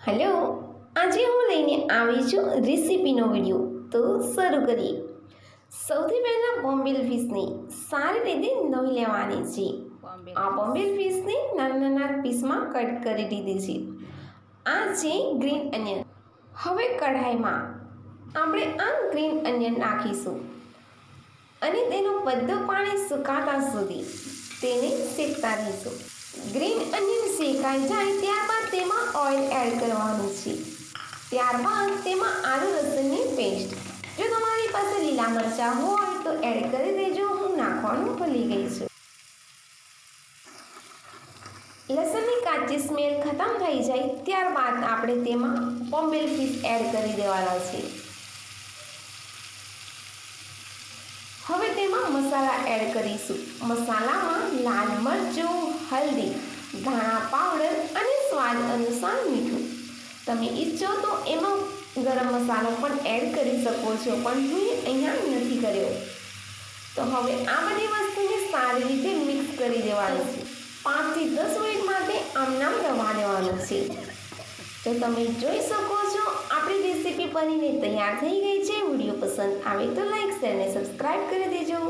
Hello, આજે હું લઈને આવી છું રેસીપીનો વિડીયો. તો શરૂ કરીએ. સૌથી પહેલાં બોમ્બેલ ફિશને સારી રીતે ધોઈ લેવાની છે. આ બોમ્બેલ ફિશને નાના નાના પીસમાં કટ કરી દીધી છે. આ છે ગ્રીન અનિયન. હવે કઢાઈમાં આપણે આ ગ્રીન અનિયન નાખીશું અને તેનું બધું પાણી સુકાતા સુધી તેને શેકતા રહીશું. ગ્રીન અનિયન શેકાઈ જાય ત્યારબાદ તેમાં ઓઇલ એડ કરવાનું છે. ત્યારબાદ તેમાં આદુ લસણની પેસ્ટ, જો તમારી પાસે લીલા મરચાં હોય તો એડ કરી દેજો. હું નાખવાનું ભૂલી ગઈ છું. લસણની કાચી સ્મેલ ખતમ થઈ જાય ત્યારબાદ આપણે તેમાં બોમ્બેલ ફિશ એડ કરી દેવાના છે. હવે તેમાં મસાલા એડ કરીશું. મસાલામાં લાલ મરચું, હલ્દી, ધાણા પાવડર અને સ્વાદ અનુસાર મીઠું. તમે ઈચ્છો તો એમાં ગરમ મસાલો પણ એડ કરી શકો છો, પણ હું અહીંયા નથી કર્યો. તો હવે આ બધી વસ્તુને સારી રીતે મિક્સ કરી દેવાનું છે. 5 થી 10 મિનિટ માટે આમનામ રવા દેવાનું છે. તો તમે જોઈ શકો છો આપણી રેસીપી બનીને તૈયાર થઈ ગઈ છે. વિડીયો પસંદ આવે તો લાઈક, શેર અને સબસ્ક્રાઈબ કરી દેજો.